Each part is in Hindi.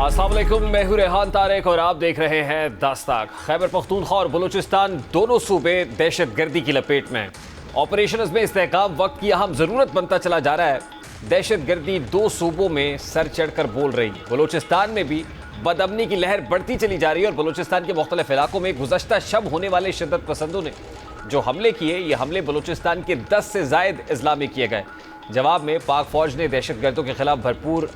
अस्सलाम वालेकुम, मैं हूं रेहान तारिक और आप देख रहे हैं दास्ताक। खैबर पख्तूनख्वा और बलूचिस्तान दोनों सूबे दहशतगर्दी की लपेट में हैं। ऑपरेशन में इस्तेहकाम वक्त की अहम ज़रूरत बनता चला जा रहा है। दहशतगर्दी दो सूबों में सर चढ़कर बोल रही है। बलूचिस्तान में भी बदअमनी की लहर बढ़ती चली जा रही है और बलूचिस्तान के मुख्तलिफ इलाकों में गुज़श्ता शब होने वाले शिद्दत पसंदों ने जो हमले किए, ये हमले बलूचिस्तान के 10 से ज़ायद अजला में किए गए। जवाब में पाक फ़ौज ने दहशतगर्दों के खिलाफ भरपूर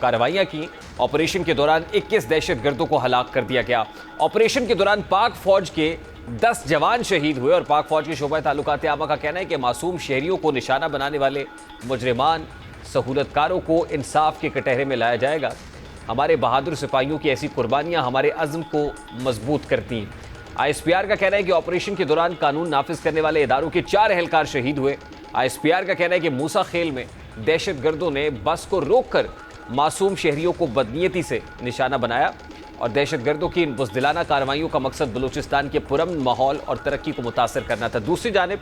कार्रवाइयाँ की। ऑपरेशन के दौरान 21 दहशतगर्दों को हलाक कर दिया गया। ऑपरेशन के दौरान पाक फ़ौज के 10 जवान शहीद हुए और पाक फ़ौज के शोबा ताल्लुकात आमा का कहना है कि मासूम शहरियों को निशाना बनाने वाले मुजरिमान सहूलतकारों को इंसाफ के कटहरे में लाया जाएगा। हमारे बहादुर सिपाहियों की ऐसी कुर्बानियाँ हमारे अज़्म को मजबूत करती हैं। ISPR का कहना है कि ऑपरेशन के दौरान कानून नाफिज करने वाले इदारों के 4 एहलकार शहीद हुए। ISPR का कहना है कि मूसा खेल में दहशतगर्दों ने बस को रोककर मासूम शहरियों को बदनीयती से निशाना बनाया और दहशतगर्दों की इन बुज़दिलाना कार्रवाइयों का मकसद बलूचिस्तान के पुरअमन माहौल और तरक्की को मुतासर करना था। दूसरी जानिब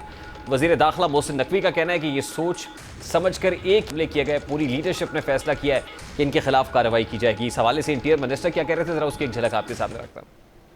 वज़ीर दाखिला मोहसिन नकवी का कहना है कि ये सोच समझ कर एक हमले किए गए। पूरी लीडरशिप ने फैसला किया है कि इनके खिलाफ कार्रवाई की जाएगी। इस हवाले से इंटीरियर मिनिस्टर क्या कह रहे थे, ज़रा उसकी एक झलक आपके सामने रखता हूँ।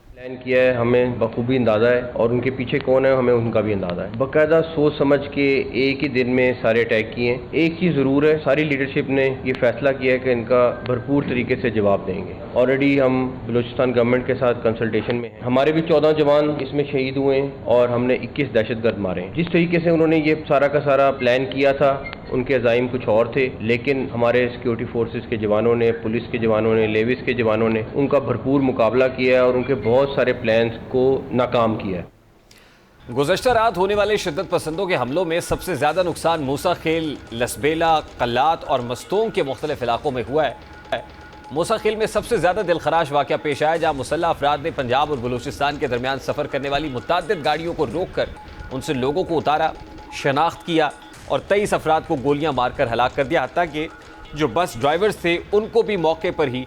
प्लान किया है, हमें बखूबी अंदाज़ा है और उनके पीछे कौन है हमें उनका भी अंदाज़ा है। बाकायदा सोच समझ के एक ही दिन में सारे अटैक किए हैं। एक चीज़ ज़रूर है, सारी लीडरशिप ने ये फैसला किया है कि इनका भरपूर तरीके से जवाब देंगे। ऑलरेडी हम बलूचिस्तान गवर्नमेंट के साथ कंसल्टेशन में हैं। हमारे भी 14 जवान इसमें शहीद हुए हैं और हमने 21 दहशतगर्द मारे हैं। जिस तरीके से उन्होंने ये सारा का सारा प्लान किया था, उनके अज़ाइम कुछ और थे, लेकिन हमारे सिक्योरिटी फोर्सेस के जवानों ने, पुलिस के जवानों ने, लेविस के जवानों ने उनका भरपूर मुकाबला किया और उनके बहुत सारे प्लान्स को नाकाम किया है। गुज़श्ता रात होने वाले शिद्दत पसंदों के हमलों में सबसे ज़्यादा नुकसान मूसा खेल, लसबेला, कल्लात और मस्तोंग के मुख्तलिफ इलाकों में हुआ है। मूसा खेल में सबसे ज़्यादा दिलखराश वाक़या पेश आया जहाँ मुसल्लह अफराद ने पंजाब और बलूचिस्तान के दरमियान सफ़र करने वाली मुतअद्दिद गाड़ियों को रोक कर उनसे लोगों को उतारा, शनाख्त किया और 23 अफराद को गोलियां मारकर हलाक कर दिया। हत्ता कि जो बस ड्राइवर्स थे उनको भी मौके पर ही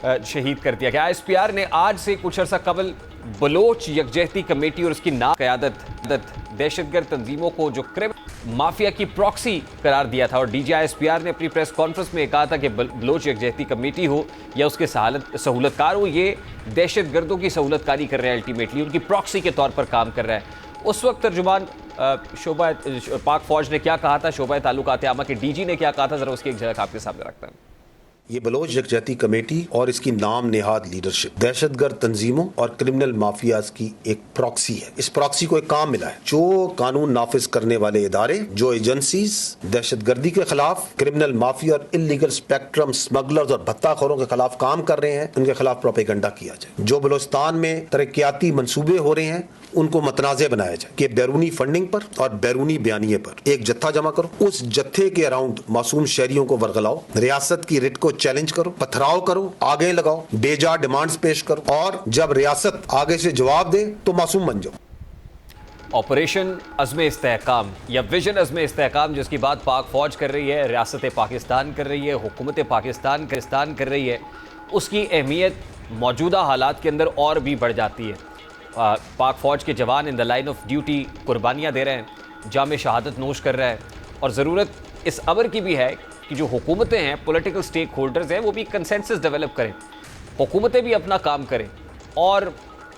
शहीद कर दिया गया। ISPR ने आज से कुछ अर्सा कबल बलोच यकजहती कमेटी और उसकी क़यादत दहशतगर्द तंजीमों को जो क्रिमिनल माफिया की प्रॉक्सी करार दिया था और DG ISPR ने अपनी प्रेस कॉन्फ्रेंस में कहा था कि बलोच यकजहती कमेटी हो या उसके सहूलतकार हो, ये दहशतगर्दों की सहूलतकारी कर रहे हैं, अल्टीमेटली उनकी प्रॉक्सी के तौर पर काम कर रहा है। उस वक्त तर्जुमान शोबा पाक फ़ौज ने क्या कहा था, शोबा ताल्लुकात आमा के DG ने क्या कहा था, ज़रा उसकी एक झलक आपके सामने रखता हूँ। ये बलोच यकजहती कमेटी और इसकी नाम नेहाद लीडरशिप दहशतगर्द तंजीमों और क्रिमिनल माफियाज की एक प्रॉक्सी है। इस प्रॉक्सी को एक काम मिला है, जो कानून नाफिज करने वाले इदारे, जो एजेंसीज दहशतगर्दी के खिलाफ, क्रिमिनल माफिया और इलीगल स्पेक्ट्रम स्मगलर्स और भत्ताखोरों के खिलाफ काम कर रहे हैं, उनके खिलाफ प्रोपेगेंडा किया जाए। जो बलोचिस्तान में तरक्याती मंसूबे हो रहे हैं उनको मतनाज़े बनाया जाए कि बैरूनी फंडिंग पर और बैरूनी बयानिए पर एक जत्था जमा करो, उस जत्थे के अराउंड मासूम शहरियों को वर्गलाओ, रियासत की रिट को चैलेंज करो, पथराव करो, आगे लगाओ, बेजा डिमांड्स पेश करो और जब रियासत आगे से जवाब दे तो मासूम बन जाओ। ऑपरेशन अज़्म इस्तेहकाम या विजन अज़्म इस्तेहकाम जिसकी बात पाक फ़ौज कर रही है, रियासत पाकिस्तान कर रही है, हुकूमत पाकिस्तान कर रही है, उसकी अहमियत मौजूदा हालात के अंदर और भी बढ़ जाती है। पाक फ़ौज के जवान in the line of duty कुर्बानियाँ दे रहे हैं, जाम शहादत नोश कर रहा है और ज़रूरत इस अमर की भी है कि जो हुकूमतें हैं, पॉलिटिकल स्टेक होल्डर्स हैं, वो भी कंसेंसस डेवलप करें, हुकूमतें भी अपना काम करें और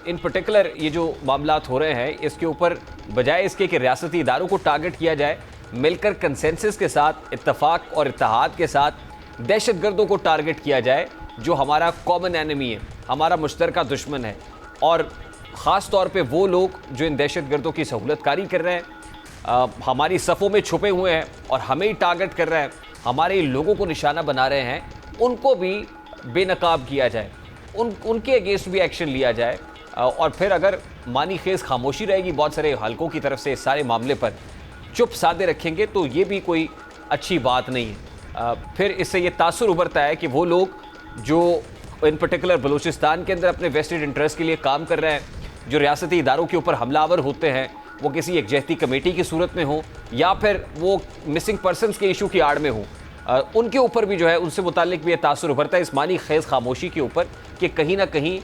इन पर्टिकुलर ये जो मामलात हो रहे हैं इसके ऊपर बजाय इसके कि रियासती इदारों को टारगेट किया जाए, मिलकर कंसेंसस के साथ, इत्तफाक और इत्तेहाद के साथ दहशतगर्दों को टारगेट किया जाए जो हमारा कॉमन एनिमी है, हमारा मुश्तरका दुश्मन है और ख़ास तौर पे वो लोग जो इन दहशतगर्दों की सहूलतकारी कर रहे हैं, हमारी सफ़ों में छुपे हुए हैं और हमें ही टारगेट कर रहे हैं, हमारे लोगों को निशाना बना रहे हैं, उनको भी बेनकाब किया जाए, उनके अगेंस्ट भी एक्शन लिया जाए और फिर अगर मानी खेज़ खामोशी रहेगी बहुत सारे हलकों की तरफ से इस सारे मामले पर चुप साधे रखेंगे तो ये भी कोई अच्छी बात नहीं है। फिर इससे ये तासुर उभरता है कि वो लोग जो इन पर्टिकुलर बलूचिस्तान के अंदर अपने वेस्टेड इंटरेस्ट के लिए काम कर रहे हैं, जो रियासती इदारों के ऊपर हमलावर होते हैं, वो किसी यकजहती कमेटी की सूरत में हो या फिर वो मिसिंग पर्सनस के इशू की आड़ में हो, उनके ऊपर भी जो है उनसे मुतालिक भी ये तासुर उभरता है इस मानी खेज़ खामोशी के ऊपर कि कहीं ना कहीं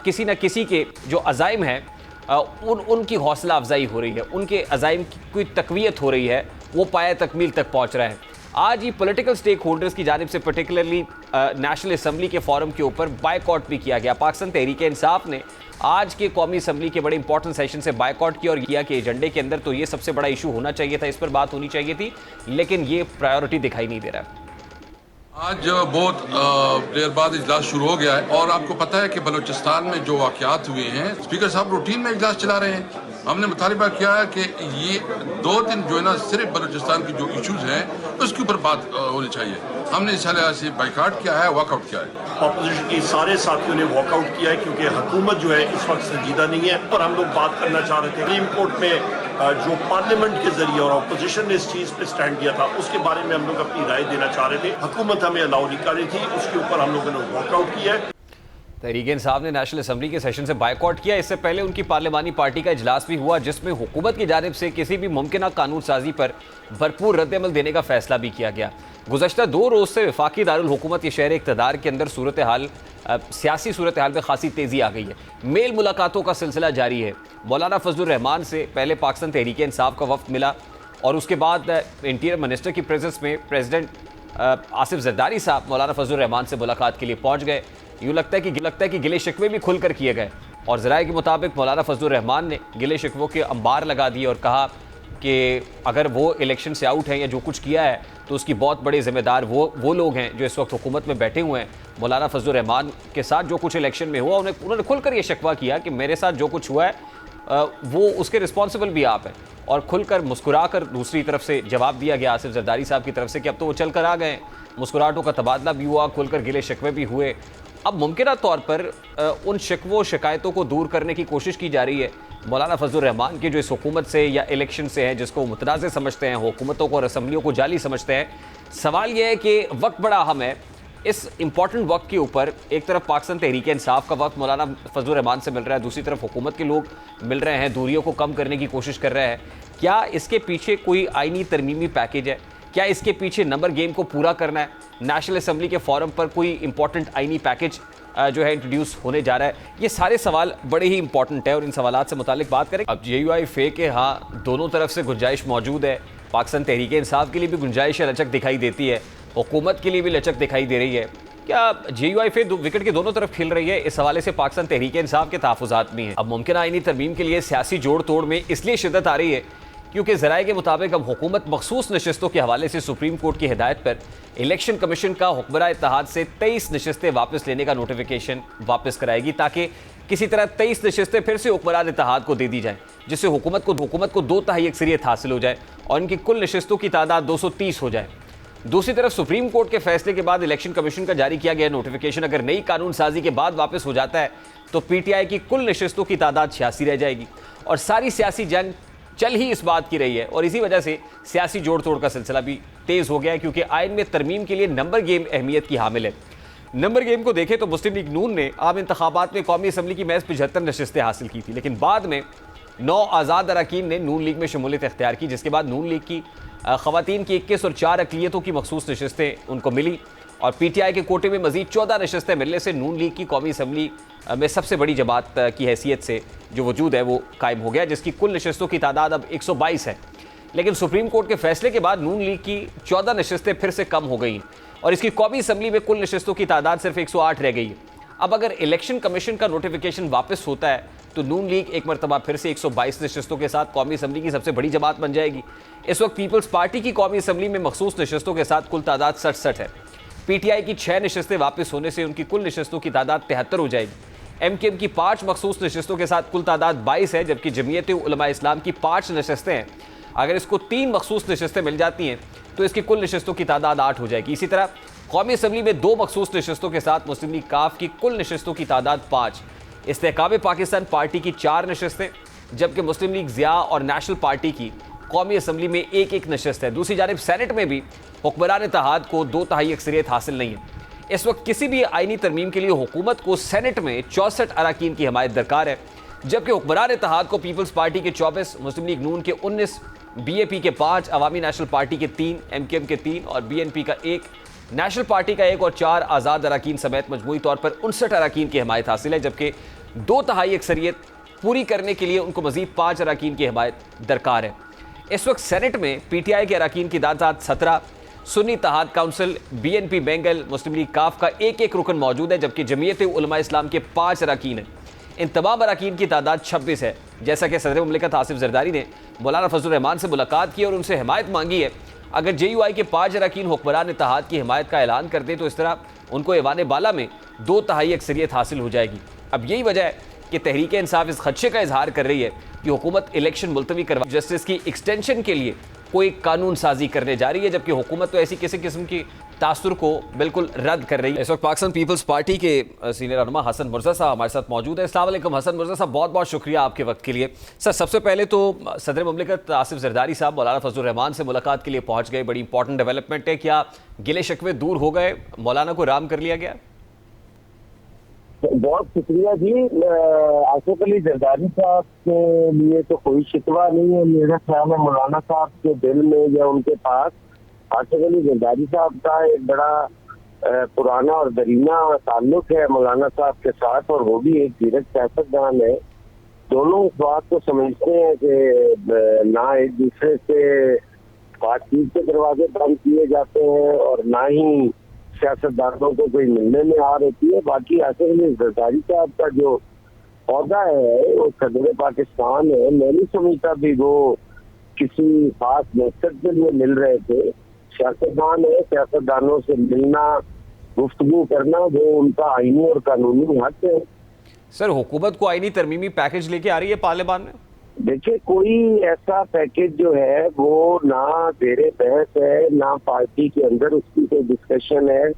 किसी न किसी के जो अज़ाइम हैं उनकी हौसला अफजाई हो रही है, उनके अज़ाइम की कोई तक़वियत हो रही है, वो पाया तकमील तक पहुँच रहा है। आज ये पॉलिटिकल स्टेक होल्डर्स की जानिब से पर्टिकुलरली नेशनल असम्बली के फोरम के ऊपर बायकॉट भी किया गया। पाकिस्तान तहरीक इंसाफ ने आज के कौमी असम्बली के बड़े इंपॉर्टेंट सेशन से बायकॉट किया और किया कि एजेंडे के अंदर तो ये सबसे बड़ा इशू होना चाहिए था, इस पर बात होनी चाहिए थी, लेकिन ये प्रायोरिटी दिखाई नहीं दे रहा है। आज बहुत देर बाद इजलास शुरू हो गया है और आपको पता है कि बलूचिस्तान में जो वाकयात हुए हैं, स्पीकर साहब रूटीन में इजलास चला रहे हैं। हमने मुतालिबा किया है कि ये 2 दिन जो है ना सिर्फ बलूचिस्तान की जो इश्यूज हैं उसके ऊपर बात होनी चाहिए। हमने इस लिहाज से बाइकाट किया है, वॉकआउट किया है। ऑपोजिशन के सारे साथियों ने वॉकआउट किया है क्योंकि हुकूमत जो है इस वक्त संजीदा नहीं है। और हम लोग बात करना चाह रहे थे सुप्रीम कोर्ट में जो पार्लियामेंट के जरिए और अपोजिशन ने इस चीज पे स्टैंड किया था उसके बारे में हम लोग अपनी राय देना चाह रहे थे। हुकूमत हमें अलाउ नहीं कर रही थी, उसके ऊपर हम लोगों ने वॉकआउट किया है। तहरीक इंसाफ ने नेशनल असम्बली के सेशन से बायकॉट किया। इससे पहले उनकी पार्लिमानी पार्टी का इजलास भी हुआ जिसमें हुकूमत की जानिब से किसी भी मुमकिन कानून साजी पर भरपूर रद्दअमल देने का फैसला भी किया गया। गुज़श्ता 2 रोज़ से वफाकी दारुल हुकूमत के शहर इक़्तिदार के अंदर सियासी सूरत हाल में खासी तेज़ी आ गई है। मेल मुलाकातों का सिलसिला जारी है। मौलाना फजलुर रहमान से पहले पाकिस्तान तहरीक इंसाफ का वफ़द मिला और उसके बाद इंटीरियर मिनिस्टर की प्रेजेंस में प्रेसिडेंट आसिफ जरदारी साहब मौलाना फजलुर रहमान से मुलाकात के लिए पहुँच गए। यूँ लगता है कि गिले शिकवे भी खुलकर किए गए और ज़राए के मुताबिक मौलाना फजलुर रहमान ने गिले शिकवों के अंबार लगा दिए और कहा कि अगर वो इलेक्शन से आउट हैं या जो कुछ किया है तो उसकी बहुत बड़े ज़िम्मेदार वो लोग हैं जो इस वक्त हुकूमत में बैठे हुए हैं। मौलाना फजलुर रहमान के साथ जो कुछ इलेक्शन में हुआ उन्होंने खुलकर ये शिकवा किया कि मेरे साथ जो कुछ हुआ है वो उसके रिस्पॉन्सिबल भी आप हैं और खुलकर मुस्कुराकर दूसरी तरफ से जवाब दिया गया आसिफ जरदारी साहब की तरफ से कि अब तो वो चल कर आ गए। मुस्कुराहटों का तबादला भी हुआ, खुलकर गिले शिकवे भी हुए। अब मुमकिन तौर पर उन शिकवों शिकायतों को दूर करने की कोशिश की जा रही है। मौलाना फजलुर रहमान के जो इस हुकूमत से या इलेक्शन से है जिसको मुतनाज़ समझते हैं, हुकूमतों को और असम्बलियों को जाली समझते हैं, सवाल यह है कि वक्त बड़ा अहम है। इस इंपॉर्टेंट वक्त के ऊपर एक तरफ पाकिस्तान तहरीक इंसाफ का वक्त मौलाना फजलुर रहमान से मिल रहा है, दूसरी तरफ हुकूमत के लोग मिल रहे हैं, दूरियों को कम करने की कोशिश कर रहे हैं। क्या इसके पीछे कोई आईनी तरमीमी पैकेज है? क्या इसके पीछे नंबर गेम को पूरा करना है? नेशनल असम्बली के फोरम पर कोई इंपॉर्टेंट आईनी पैकेज जो है इंट्रोड्यूस होने जा रहा है? ये सारे सवाल बड़े ही इंपॉर्टेंट है और इन सवालात से मुतालिक बात करें। अब JUI फे के हाँ दोनों तरफ से गुंजाइश मौजूद है। पाकिस्तान तहरीक इंसाफ के लिए भी गुंजाइश लचक दिखाई देती है, हुकूमत के लिए भी लचक दिखाई दे रही है। क्या JUI फे विकेट के दोनों तरफ खेल रही है? इस हवाले से पाकिस्तान तहरीक इंसाफ के तहफ़्फ़ुज़ात भी हैं। अब मुमकिन आईनी तरमीम के लिए सियासी जोड़ तोड़ में इसलिए शिद्दत आ रही है क्योंकि ज़राए के मुताबिक अब हुकूमत मखसूस नशस्तों के हवाले से सुप्रीम कोर्ट की हिदायत पर इलेक्शन कमीशन का हुक्मरान इत्तेहाद से 23 नशस्तें वापस लेने का नोटिफिकेशन वापस कराएगी ताकि किसी तरह 23 नशस्तें फिर से हुक्मरान इत्तेहाद को दे दी जाए जिससे हुकूमत को 2 तिहाई अक्सरियत हासिल हो जाए और इनकी कुल नशस्तों की तादाद 230 हो जाए। दूसरी तरफ सुप्रीम कोर्ट के फैसले के बाद इलेक्शन कमीशन का जारी किया गया नोटिफिकेशन अगर नई कानून साजी के बाद वापस हो जाता है तो PTI की कुल नशस्तों की तादाद 86 रह जाएगी और सारी सियासी जंग चल ही इस बात की रही है और इसी वजह से सियासी जोड़ तोड़ का सिलसिला भी तेज़ हो गया है क्योंकि आइन में तरमीम के लिए नंबर गेम अहमियत की हामिल है। नंबर गेम को देखें तो मुस्लिम लीग नून ने आम इंतखाबात में कौमी असम्बली की महज 75 नशस्तें हासिल की थी, लेकिन बाद में 9 आज़ाद अरकान ने नून लीग में शमूलियत इख्तियार की, जिसके बाद नून लीग की ख़वातीन की 21 और 4 अक़लियतों की मखसूस नशस्तें उनको मिली और PTI के कोटे में मज़ीद 14 नशस्तें मिलने से नून लीग की कौमी असम्बली में सबसे बड़ी जमात की हैसियत से जो वजूद है वो कायम हो गया, जिसकी कुल नशस्तों की तादाद अब 122 है। लेकिन सुप्रीम कोर्ट के फैसले के बाद नून लीग की 14 नशस्तें फिर से कम हो गई और इसकी कौमी असम्बली में कुल नशस्तों की तादाद सिर्फ 108 रह गई है। अब अगर इलेक्शन कमीशन का नोटिफिकेशन वापस होता है तो नून लीग एक मरतबा फिर से 122 नशस्तों के साथ कौमी असम्बली की सबसे बड़ी जमात बन जाएगी। इस वक्त पीपल्स पार्टी की कौमी असम्बली में मखसूस नशस्तों के साथ कुल तादाद 67 है। PTI की 6 नशस्तें वापस होने से उनकी कुल नशस्तों की तादाद 73 हो जाएगी। MKM की 5 मखसूस नशस्तों के साथ कुल तादाद 22 है, जबकि जमीयत उलमा इस्लाम की 5 नशस्तें हैं। अगर इसको 3 मखसूस नशस्तें मिल जाती हैं तो इसकी कुल नशस्तों की तादाद 8 हो जाएगी। इसी तरह कौमी असम्बली में 2 मखसूस नशस्तों के साथ मुस्लिम लीग काफ की कुल नशस्तों की तादाद 5, इस्तेहकाम पाकिस्तान पार्टी की 4 नशस्तें, जबकि मुस्लिम लीग ज़िया और नेशनल पार्टी की कौमी असम्बली में 1-1 नशस्त है। दूसरी जानिब सेनेट में भी हुक्मरान इत्तेहाद को 2 तिहाई अक्सरियत हासिल नहीं है। इस वक्त किसी भी आईनी तरमीम के लिए हुकूमत को सेनेट में 64 अरकान की हमायत दरकार है, जबकि हुक्मरान इत्तेहाद को पीपल्स पार्टी के 24, मुस्लिम लीग नून के 19, BAP के 5, अवामी नेशनल पार्टी के 3, MKM के 3 और BNP का 1, नेशनल पार्टी का 1 और 4 आज़ाद अरकान समेत मजमूई तौर पर 59 अरकान की हमायत हासिल है, जबकि 2 तिहाई अक्सरियत पूरी करने के लिए उनको मजीद 5 अरकान की हमायत दरकार है। इस वक्त सेनेट में PTI के अरकान की तादाद 17, सुन्नी इत्तेहाद काउंसिल, BNP बेंगल, मुस्लिम लीग काफ का एक एक रुकन मौजूद है, जबकि जमीयत उलमा इस्लाम के 5 अरकान हैं। इन तमाम अरकान की तादाद 26 है। जैसा कि सदर मुमलिकत आसिफ जरदारी ने मौलाना फजलुर रहमान से मुलाकात की और उनसे हिमायत मांगी है। अगर JUI के 5 अरकान हुक्मरान इत्तेहाद की हिमायत का ऐलान कर दें तो इस तरह उनको ऐवान बाला में 2/3 अक्सरियत हासिल हो जाएगी। अब यही वजह है कि तहरीक इंसाफ इस खदशे का इजहार कर रही है कि हुकूमत इलेक्शन मुलतवी करवा जस्टिस की एक्सटेंशन के लिए कोई कानून साजी करने जा रही है, जबकि हुकूमत तो ऐसी किसी किस्म की तासुर को बिल्कुल रद्द कर रही है। इस वक्त पाकिस्तान पीपल्स पार्टी के सीनियर रहनुमा हसन मुर्जा साहब हमारे साथ मौजूद है। अस्सलाम वालेकुम हसन मुर्जा साहब, बहुत बहुत शुक्रिया आपके वक्त के लिए। सर, सबसे पहले तो सदर मुमलिकत आसिफ जरदारी साहब मौलाना फजलुर रहमान से मुलाकात के लिए पहुंच गए, बड़ी इंपॉर्टेंट डेवलपमेंट है। क्या गिले शिकवे दूर हो गए, मौलाना को राम कर लिया गया? बहुत शुक्रिया जी। आसिफ अली जरदारी साहब के लिए तो कोई शिकवा नहीं है। मेरा ख्याल है मौलाना साहब के दिल में या उनके पास आसिफ अली जरदारी साहब का एक बड़ा पुराना और दरीना ताल्लुक है मौलाना साहब के साथ, और वो भी एक धीरज सियासतदान है। दोनों इस बात को समझते हैं कि ना एक दूसरे से बातचीत के दरवाजे बंद किए जाते हैं और ना ही सियासतदानों को कोई मिलने में हार होती है। बाकी आसिफ अली जरदारी साहब का जो पौधा है वो सदर पाकिस्तान है। मैं नहीं समझता भी वो किसी खास मकसद के लिए मिल रहे थे। सियासतदान है, सियासतदानों से मिलना, गुफ्तगू करना वो उनका आईनी और कानूनी हक है। सर, हुकूमत को आईनी तरमीमी पैकेज लेके आ रही है पार्लियामान में? देखिए, कोई ऐसा पैकेज जो है वो ना जेरे बहस है, ना पार्टी के अंदर उसकी कोई डिस्कशन है,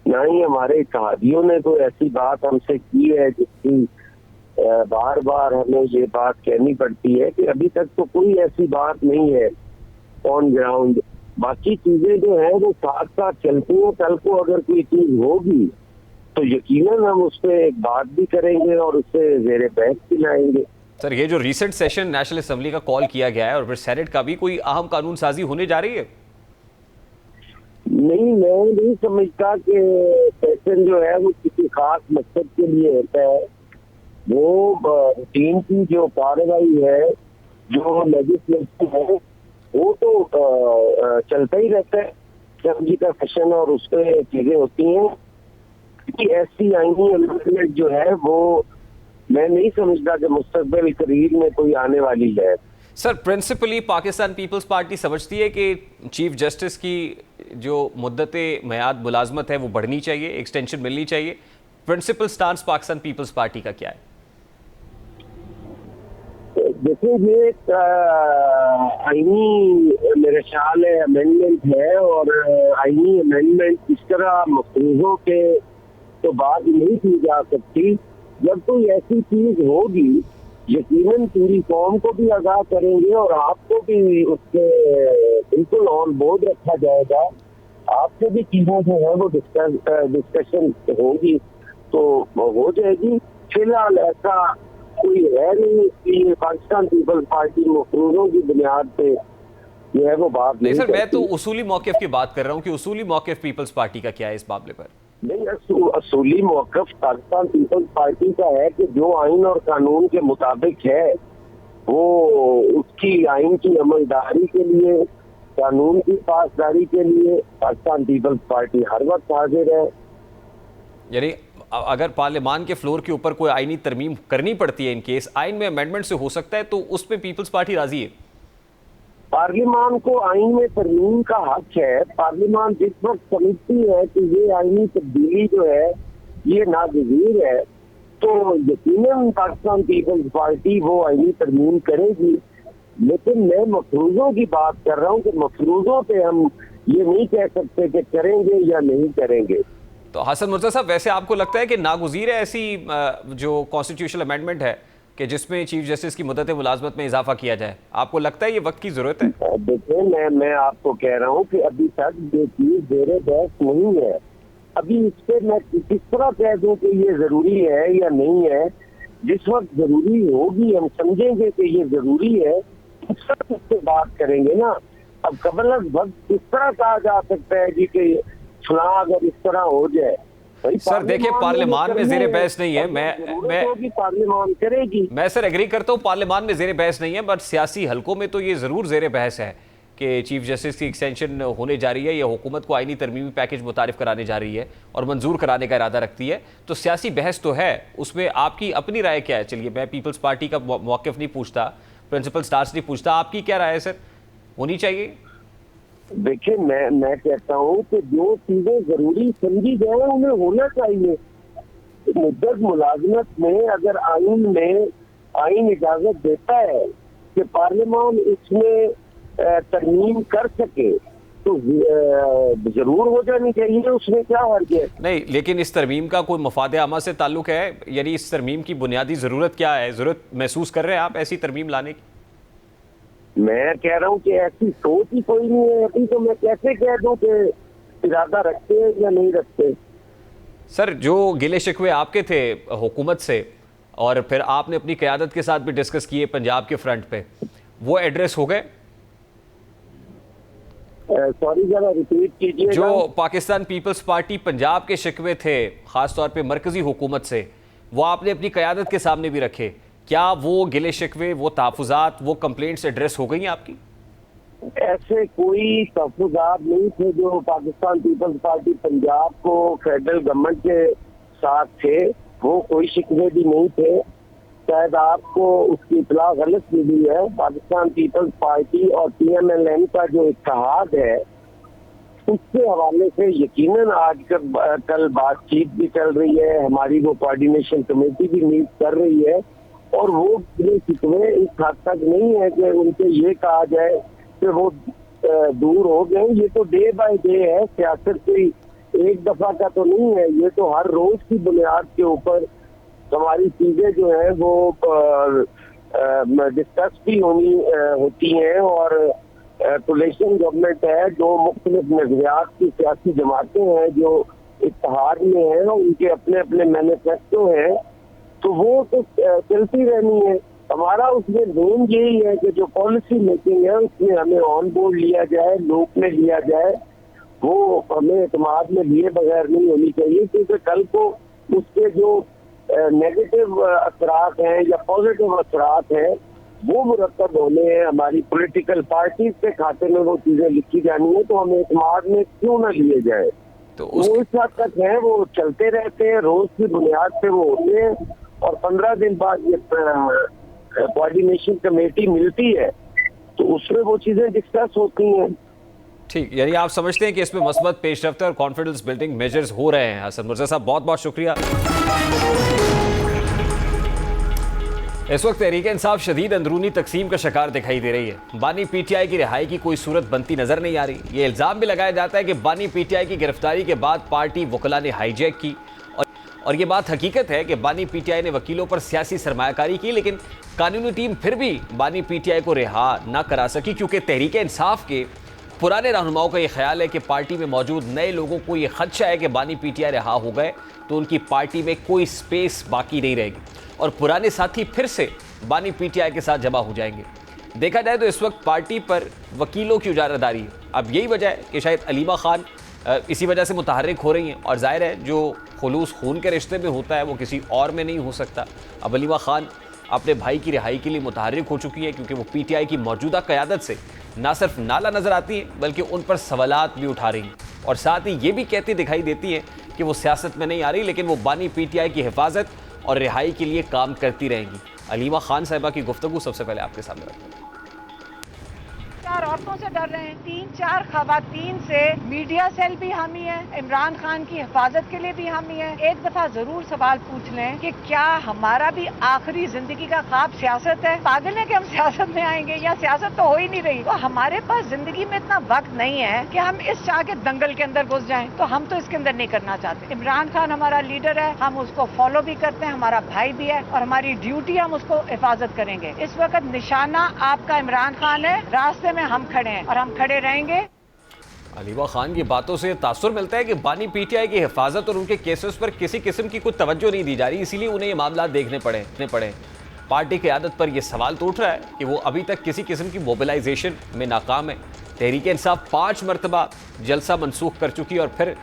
ना ही हमारे इत्तेहादियों ने कोई ऐसी बात हमसे की है जिसकी बार बार हमें ये बात कहनी पड़ती है कि अभी तक तो कोई ऐसी बात नहीं है ऑन ग्राउंड। बाकी चीजें जो है वो साथ साथ चलती हैं। कल को अगर कोई चीज होगी तो यकीनन हम उस पर एक बात भी करेंगे और उससे जेरे बहस भी लाएंगे। सर, ये जो रिसेंट सेशन नेशनल असेंबली का कॉल किया गया है और फिर सेनेट का भी, कोई अहम कानून साजी होने जा रही है? नहीं, मैं नहीं समझता कि सेशन जो है वो किसी खास मकसद के लिए होता है। वो रूटीन की जो कार्रवाई है, जो लेजिस्लेशन है, वो तो चलता ही रहता है। असेंबली का सेशन और उस पर चीजें होती हैं कि ऐसी आईनी अमेंडमेंट जो है वो मैं नहीं समझता कि मुस्तकबिल करीब में कोई आने वाली है। Sir, principally Pakistan Peoples Party समझती है कि चीफ जस्टिस की जो मुद्दत मियाद मुलाजमत है वो बढ़नी चाहिए, एक्सटेंशन मिलनी चाहिए। Principle stance Pakistan Peoples Party का क्या है? देखिए, ये एक आईनी मेरे ख्याल है अमेंडमेंट है, और आईनी अमेंडमेंट इस तरह मफरूजों के तो बात नहीं की जा सकती। जब कोई ऐसी चीज होगी यकीनन पूरी कौम को भी आगाह करेंगे और आपको भी उससे बिल्कुल ऑन बोर्ड रखा जाएगा। आपसे भी चीजें जो है वो डिस्कशन होगी तो हो जाएगी। फिलहाल ऐसा कोई है नहीं कि पाकिस्तान पीपल्स पार्टी मफरूजों की बुनियाद पे जो है वो बात नहीं। सर, मैं तो उसूली मौक़िफ़ की बात कर रहा हूँ कि उसूली मौक़िफ़ पीपल्स पार्टी का क्या है इस मामले पर? नहीं, असूली मौक़िफ़ पाकिस्तान पीपल्स पार्टी का है कि जो आइन और कानून के मुताबिक है वो उसकी आइन की अमलदारी के लिए, कानून की पासदारी के लिए पाकिस्तान पीपल्स पार्टी हर वक्त हाजिर है। यानी अगर पार्लियामान के फ्लोर के ऊपर कोई आईनी तरमीम करनी पड़ती है, इन केस आइन में अमेंडमेंट से हो सकता है, तो उस पर पीपल्स पार्टी राजी है? पार्लियामान को आइन में तरमीम का हक है। पार्लियामान जिस वक्त समझती है कि ये आईनी तब्दीली जो है ये नागजीर है तो यकीनन पाकिस्तान पीपल्स पार्टी वो आईनी तरमीम करेगी। लेकिन मैं मफरूजों की बात कर रहा हूँ कि मफरूजों पे हम ये नहीं कह सकते कि करेंगे या नहीं करेंगे। तो हसन मुर्जा साहब, वैसे आपको लगता है कि नागुज़ीर है ऐसी जो कॉन्स्टिट्यूशनल अमेंडमेंट है कि जिसमें चीफ जस्टिस की मुद्दत मुलाजमत में इजाफा किया जाए? आपको लगता है ये वक्त की जरूरत है? देखिए, मैं आपको कह रहा हूँ कि अभी तक ये चीज जेरे बहस नहीं है। अभी इस पे मैं किस तरह कह दूं कि ये जरूरी है या नहीं है। जिस वक्त जरूरी होगी हम समझेंगे कि ये जरूरी है, उस वक्त इस पे बात करेंगे ना। अब कबल वक्त किस तरह कहा जा सकता है जी कि फला अगर इस तरह हो जाए? सर देखिए, पार्लियामान में जेरे बहस नहीं है। मैं पार्लियामान करेगी। मैं सर एग्री करता हूँ, पार्लियामान में जेरे बहस नहीं है, बट सियासी हलकों में तो ये जरूर जेरे बहस है कि चीफ जस्टिस की एक्सटेंशन होने जा रही है, ये हुकूमत को आईनी तरमीमी पैकेज मुतारिफ कराने जा रही है और मंजूर कराने का इरादा रखती है, तो सियासी बहस तो है, उसमें आपकी अपनी राय क्या है? चलिए, मैं पीपल्स पार्टी का मौक़िफ़ नहीं पूछता, प्रिंसिपल स्टार्स नहीं पूछता, आपकी क्या राय है सर? होनी चाहिए? देखिए, मैं कहता हूँ कि जो चीजें जरूरी समझी जाए उन्हें होना चाहिए। मुद्दत मुलाजमत में अगर आइन इजाजत देता है कि पार्लियामान इसमें तरमीम कर सके तो जरूर हो जानी चाहिए, उसमें क्या हर्ज है? नहीं, लेकिन इस तरमीम का कोई मफाद आमा से ताल्लुक है? यानी इस तरमीम की बुनियादी ज़रूरत क्या है? ज़रूरत महसूस कर रहे हैं आप ऐसी तरमीम लाने की? मैं कह रहा हूँ कि ऐसी सोच ही कोई नहीं है अभी, तो मैं कैसे कह दूं कि इरादा रखते हैं या नहीं रखते। सर, जो गिले शिकवे आपके थे हुकूमत से और फिर आपने अपनी क़यादत के साथ भी डिस्कस किए पंजाब के फ्रंट पे, वो एड्रेस हो गए? सॉरी, जरा रिपीट कीजिए। जो पाकिस्तान पीपल्स पार्टी पंजाब के शिकवे थे ख़ासतौर पे मरकज़ी हुकूमत से, वो आपने अपनी क़यादत के सामने भी रखे, क्या वो गिले शिकवे, वो तहफ़्फ़ुज़ात, वो कंप्लेंट्स एड्रेस हो गई हैं आपकी? ऐसे कोई तहफ़्फ़ुज़ात नहीं थे जो पाकिस्तान पीपल्स पार्टी पंजाब को फेडरल गवर्नमेंट के साथ थे, वो कोई शिकवे भी नहीं थे। शायद आपको उसकी इतला गलत मिली है। पाकिस्तान पीपल्स पार्टी और PMLN का जो इत्तेहाद है, उसके हवाले से यकीनन आज कल बातचीत भी चल रही है, हमारी वो कोऑर्डिनेशन कमेटी भी मीट कर रही है, और वो शिकवे इस हद तक नहीं है कि उनसे ये कहा जाए कि वो दूर हो गए। ये तो डे बाय डे है, सियासत कोई एक दफा का तो नहीं है, ये तो हर रोज की बुनियाद के ऊपर हमारी चीजें जो है वो डिस्कस भी होती हैं, और कोलिशन गवर्नमेंट है, जो मुख्तलिफ नजरियात की सियासी जमातें हैं जो इत्तेहाद में हैं, उनके अपने अपने मैनिफेस्टो हैं, तो वो तो चलती रहनी है। हमारा उसमें मेन यही है कि जो पॉलिसी मेकिंग है उसमें हमें ऑन बोर्ड लिया जाए, लूप में लिया जाए, वो हमें एतमाद में लिए बगैर नहीं होनी चाहिए, क्योंकि कल को उसके जो नेगेटिव असरात हैं या पॉजिटिव असरात हैं वो मुरतब होने हैं। हमारी पॉलिटिकल पार्टीज के खाते में वो चीजें लिखी जानी है, तो हमें एतमाद में क्यों ना लिए जाए। तो वो इस हद तक है, वो चलते रहते हैं, रोज की बुनियाद पे वो होते हैं, और 15 दिन बाद ये कोऑर्डिनेशन कमेटी मिलती है तो उसमें वो चीजें डिस्कस होती हैं। ठीक, यानी आप समझते हैं कि इसमें मस्बत पेशरफ्त और कॉन्फिडेंस बिल्डिंग मेजर्स हो रहे हैं। हसन मुर्जा साहब, बहुत बहुत शुक्रिया। इस वक्त तहरीक इंसाफ शदीद अंदरूनी तकसीम का शिकार दिखाई दे रही है। बानी PTI की रिहाई की कोई सूरत बनती नजर नहीं आ रही। ये इल्ज़ाम भी लगाया जाता है कि बानी PTI की गिरफ्तारी के बाद पार्टी वकला ने हाईजैक की, और ये बात हकीकत है कि बानी PTI ने वकीलों पर सियासी सरमायाकारी की, लेकिन कानूनी टीम फिर भी बानी PTI को रिहा ना करा सकी, क्योंकि तहरीक इंसाफ के पुराने रहनुमाओं का ये ख्याल है कि पार्टी में मौजूद नए लोगों को ये खदशा है कि बानी PTI रिहा हो गए तो उनकी पार्टी में कोई स्पेस बाकी नहीं रहेगी और पुराने साथी फिर से बानी PTI के साथ जमा हो जाएंगे। देखा जाए तो इस वक्त पार्टी पर वकीलों की उजारादारी है। अब यही वजह है कि शायद अलीमा खान इसी वजह से मुतहर्रिक हो रही हैं, और जाहिर है जो खुलूस खून के रिश्ते में होता है वो किसी और में नहीं हो सकता। अब अलीमा खान अपने भाई की रिहाई के लिए मुतहर्रिक हो चुकी है, क्योंकि वो PTI की मौजूदा क़यादत से ना सिर्फ नाला नज़र आती है बल्कि उन पर सवालात भी उठा रही हैं, और साथ ही ये भी कहती दिखाई देती हैं कि वो सियासत में नहीं आ रही, लेकिन वो बानी PTI की हिफाजत और रिहाई के लिए काम करती रहेंगी। अलीमा खान साहिबा की गुफ्तगू सबसे पहले आपके सामने रखते हैं। 4 औरतों से डर रहे हैं, 3-4 खवातीन से मीडिया सेल भी हामी है, इमरान खान की हिफाजत के लिए भी हामी है। एक दफा जरूर सवाल पूछ लें कि क्या हमारा भी आखिरी जिंदगी का ख्वाब सियासत है? पागल है कि हम सियासत में आएंगे, या सियासत तो हो ही नहीं रही। तो हमारे पास जिंदगी में इतना वक्त नहीं है कि हम इस चाह के दंगल के अंदर घुस जाएं, तो हम तो इसके अंदर नहीं करना चाहते। इमरान खान हमारा लीडर है, हम उसको फॉलो भी करते हैं, हमारा भाई भी है, और हमारी ड्यूटी हम उसको हिफाजत करेंगे। इस वक्त निशाना आपका इमरान खान है, रास्ते में हम खड़े हैं और हम खड़े रहेंगे। अलीमा खान की बातों से तासुर मिलता है कि बानी PTI की हिफाजत और उनके केसेस पर किसी किस्म की कोई तवज्जो नहीं दी जा रही, इसीलिए उन्हें ये मामला देखने पड़े। पार्टी की आदत पर यह सवाल तो उठ रहा है कि वो अभी तक किसी किस्म की मोबिलाइजेशन में नाकाम है। तहरीक इंसाफ 5 मरतबा जलसा मनसूख कर चुकी है, और फिर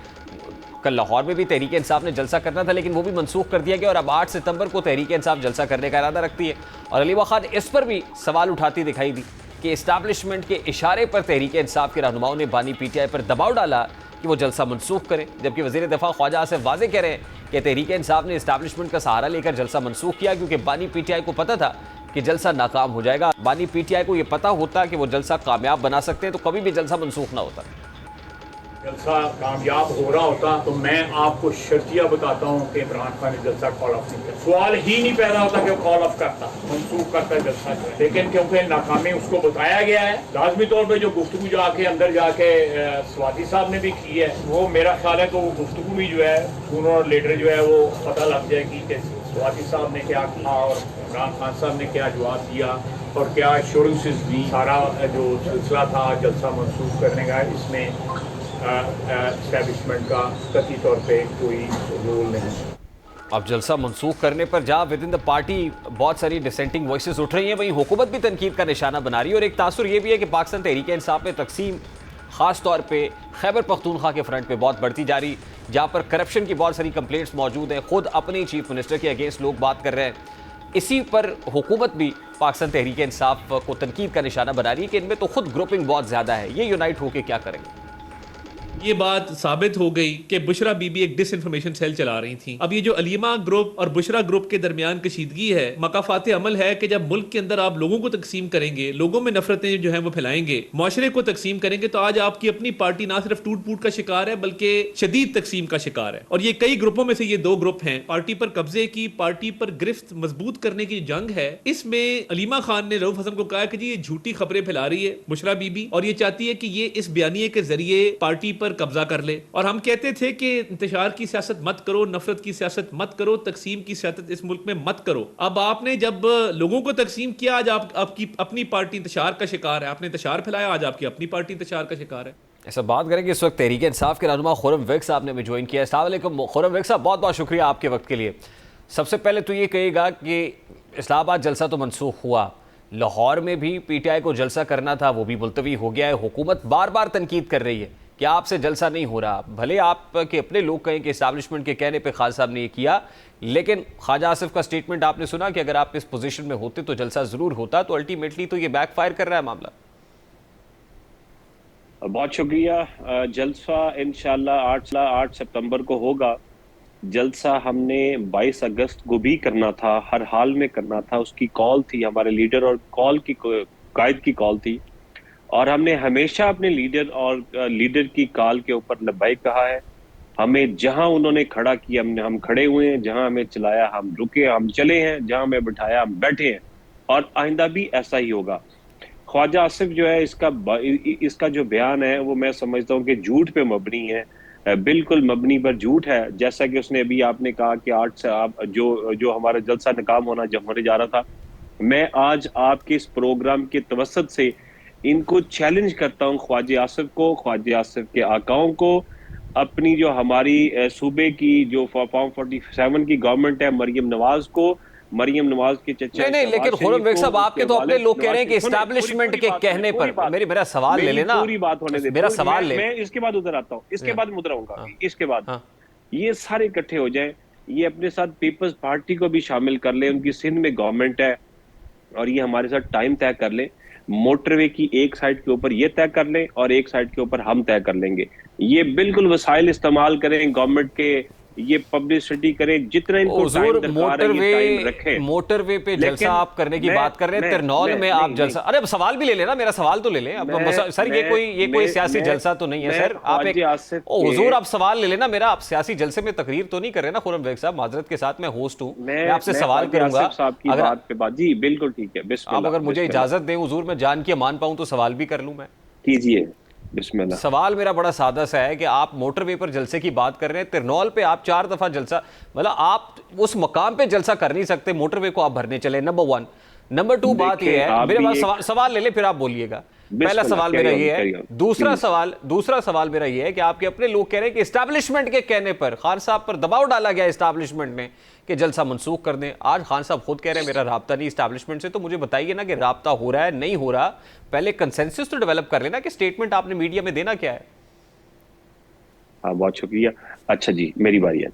कल लाहौर में भी तहरीक इंसाफ ने जलसा करना था, लेकिन वो भी मनसूख कर दिया गया, और अब 8 सितंबर को तहरीक इंसाफ जलसा करने का इरादा रखती है। और अलीमा खान इस पर भी सवाल उठाती दिखाई दी कि इस्टेब्लिशमेंट के इशारे पर तहरीक इंसाफ के रहनुमाओं ने बानी पीटीआई पर दबाव डाला कि वो जलसा मनसूख करें, जबकि वज़ीर दिफा ख्वाजा आसिफ वाज़ेह कह रहे हैं कि तहरीक इंसाफ ने इस्टेब्लिशमेंट का सहारा लेकर जलसा मनसूख किया क्योंकि बानी पीटीआई को पता था कि जलसा नाकाम हो जाएगा। बानी पीटीआई को यह पता होता कि वो जलसा कामयाब बना सकते हैं तो कभी भी जलसा मनसूख ना होता। जलसा कामयाब हो रहा होता तो मैं आपको शर्तिया बताता हूँ कि इमरान खान ने जलसा कॉल ऑफ नहीं किया। सवाल ही नहीं पैदा होता कि वो कॉल ऑफ करता, मनसूख करता जलसा जो है। लेकिन क्योंकि नाकामी उसको बताया गया है, लाजमी तौर पे जो गुफ्तगू जाके अंदर जाके स्वाति साहब ने भी की है, वो मेरा ख्याल है कि वो गुफ्तगू भी जो है सूनर और लेटर जो है वो पता लग जाएगी कि स्वाति साहब ने क्या किया और इमरान खान साहब ने क्या जवाब दिया और क्या एश्योरेंसेस दी। सारा जो सिलसिला था जलसा मनसूख करने का, इसमें एस्टैब्लिशमेंट का कथित तौर पे कोई रोल नहीं। अब जलसा मनसूख करने पर जहां विद इन द पार्टी बहुत सारी डिसेंटिंग वॉइसेस उठ रही हैं, वहीं हुकूमत भी तनकीद का निशाना बना रही है। और एक तासुर ये भी है कि पाकिस्तान तहरीक इंसाफ में तकसीम खास तौर पे खैबर पख्तूनख्वा के फ्रंट पे बहुत बढ़ती जा रही, जहां पर करप्शन की बहुत सारी कंप्लेंट्स मौजूद हैं। खुद अपने चीफ मिनिस्टर के अगेंस्ट लोग बात कर रहे हैं। इसी पर हुकूमत भी पाकिस्तान तहरीक इंसाफ को तनकीद का निशाना बना रही है कि इनमें तो खुद ग्रुपिंग बहुत ज़्यादा है, ये यूनाइट होकर क्या करेंगे। ये बात साबित हो गई कि बुशरा बीबी एक डिसइंफॉर्मेशन सेल चला रही थी। अब ये जो अलीमा ग्रुप और बुशरा ग्रुप के दरमियान कशीदगी है, मकाफात अमल है कि जब मुल्क के अंदर आप लोगों को तकसीम करेंगे, लोगों में नफरतें जो है वो फैलाएंगे, माशरे को तकसीम करेंगे, तो आज आपकी अपनी पार्टी ना सिर्फ टूट फूट का शिकार है बल्कि शदीद तकसीम का शिकार है। और ये कई ग्रुपों में से ये दो ग्रुप हैं। पार्टी पर कब्जे की, पार्टी पर गिरफ्त मजबूत करने की जंग है। इसमें अलीमा खान ने रऊफ हसन को कहा कि जी ये झूठी खबरें फैला रही है बुशरा बीबी और ये चाहती है कि ये इस बयानिए के जरिए पार्टी पर कब्जा कर ले। और हम कहते थे कि इंतशार की सियासत मत करो, नफरत की सियासत मत करो, तकसीम की सियासत इस मुल्क में मत करो। अब आपने जब लोगों को तकसीम किया, आज आपकी अपनी पार्टी इंतशार का शिकार है। आपने इंतशार फैलाया, आज आपकी अपनी पार्टी इंतशार का शिकार है। ऐसा बात करेंगे इस वक्त तहरीक इंसाफ के रहनुमा खुर्रम विक साहब ने भी ज्वाइन किया। अस्सलाम वालेकुम खुर्रम विक साहब, बहुत बहुत शुक्रिया आपके वक्त के लिए। सबसे पहले तो ये कहिएगा कि इस्लामाबाद जलसा तो मनसूख हुआ, लाहौर में भी पीटीआई को जलसा करना था, वो भी मुलतवी हो गया है। हुकूमत बार बार तनकीद कर रही है कि आपसे जलसा नहीं हो रहा। भले आपके अपने लोग कहें कि इस्टेब्लिशमेंट के कहने पे खान साहब ने ये किया, लेकिन ख्वाजा आसिफ का स्टेटमेंट आपने सुना कि अगर आप इस पोजीशन में होते तो जलसा जरूर होता। तो अल्टीमेटली तो ये बैकफायर कर रहा है मामला। बहुत शुक्रिया। जलसा इंशाल्लाह 8 सितंबर को होगा। जलसा हमने 22 अगस्त को भी करना था, हर हाल में करना था। उसकी कॉल थी हमारे लीडर और कॉल की कायद की कॉल थी और हमने हमेशा अपने लीडर और लीडर की कॉल के ऊपर लब्बैक कहा है। हमें जहां उन्होंने खड़ा किया हम खड़े हुए हैं, जहां हमें चलाया हम रुके, हम चले हैं, जहां हमें बिठाया हम बैठे हैं और आइंदा भी ऐसा ही होगा। ख्वाजा आसिफ जो है इसका जो बयान है वो मैं समझता हूँ कि झूठ पे मबनी है, बिल्कुल मबनी पर झूठ है। जैसा कि उसने अभी आपने कहा कि 8 से आप जो हमारा जलसा नाकाम होना जब होने जा रहा था, मैं आज आपके इस प्रोग्राम के तवसत से इनको चैलेंज करता हूँ, ख्वाजा आसिफ को, ख्वाजा आसिफ के आकाओं को, अपनी जो हमारी सूबे की जो फॉर्म 47 की गवर्नमेंट है, मरियम नवाज को, मरियम नवाज के चचा नहीं, लेकिन खुर्रम विक साहब आपके तो अपने लोग कह रहे हैं कि एस्टैब्लिशमेंट के कहने पर मेरा सवाल ले लेना, पूरी बात होने दे, मेरा सवाल ले, मैं इसके बाद उधर आता हूँ, इसके बाद मुद्राऊंगा, इसके बाद ये सारे इकट्ठे हो जाएं, ये अपने साथ पीपल्स पार्टी को भी शामिल कर ले, उनकी सिंध में गवर्नमेंट है और ये हमारे साथ टाइम तय कर ले, मोटरवे की एक साइड के ऊपर ये तय कर लें और एक साइड के ऊपर हम तय कर लेंगे। ये बिल्कुल वसाइल इस्तेमाल करें, गवर्नमेंट के ये पब्लिसिटी करें, जितना इनको टाइम दरकार है ये टाइम रखें। मोटरवे पे जलसा आप करने की बात कर रहे हैं, तिरनौल में आप जलसा, अरे अब सवाल भी ले लेना, मेरा सवाल तो ले लें। अब सर ये कोई सियासी जलसा तो नहीं है सर, आप हुजूर आप सवाल ले लेना मेरा। आप सियासी जलसे में तकरीर तो नहीं कर रहे ना खुर्रम विक साहब, माजरत के साथ मैं होस्ट हूँ, मैं आपसे सवाल करूंगा। जी बिल्कुल ठीक है, आप अगर मुझे इजाजत दें हुजूर, मैं जान के मान पाऊं तो सवाल भी कर लूं मैं। कीजिए बिस्मिल्लाह। सवाल मेरा बड़ा सादा सा है कि आप मोटरवे पर जलसे की बात कर रहे हैं, तिरनौल पे आप 4 दफा जलसा, मतलब आप उस मकाम पे जलसा कर नहीं सकते, मोटरवे को आप भरने चले, नंबर 1। नंबर 2 बात यह है, मेरे पास सवाल ले ले फिर आप बोलिएगा। पहला सवाल मेरा ये है। दूसरा सवाल मेरा ये है कि आपके अपने लोग कह रहे हैं कि एस्टैब्लिशमेंट के कहने पर खान साहब पर दबाव डाला गया एस्टैब्लिशमेंट ने कि जलसा मनसूख कर दें। आज खान साहब खुद कह रहे हैं मेरा राब्ता नहीं एस्टैब्लिशमेंट से, तो मुझे बताइए ना कि राब्ता हो रहा है नहीं हो रहा, पहले कंसेंसस तो डेवलप कर लेना कि स्टेटमेंट आपने मीडिया में देना क्या है। हाँ बहुत शुक्रिया। अच्छा जी मेरी बारी है।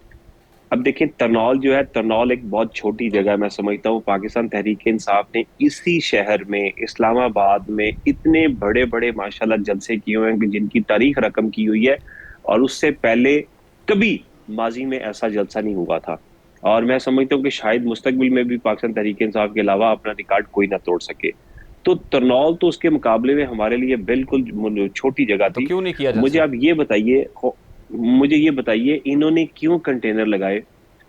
अब देखिए, तरनौल जो है, तरनौल एक बहुत छोटी जगह है। मैं समझता हूँ पाकिस्तान तहरीक इंसाफ ने इसी शहर में, इस्लामाबाद में, इतने बड़े बड़े माशाल्लाह जलसे किए हुए हैं कि जिनकी तारीख रकम की हुई है, और उससे पहले कभी माजी में ऐसा जलसा नहीं हुआ था। और मैं समझता हूँ कि शायद मुस्तकबिल में भी पाकिस्तान तहरीक इंसाफ के अलावा अपना रिकॉर्ड कोई ना तोड़ सके। तो तरनौल तो उसके मुकाबले में हमारे लिए बिल्कुल छोटी जगह थी। तो क्यों नहीं किया? मुझे अब ये बताइए इन्होंने क्यों कंटेनर लगाए?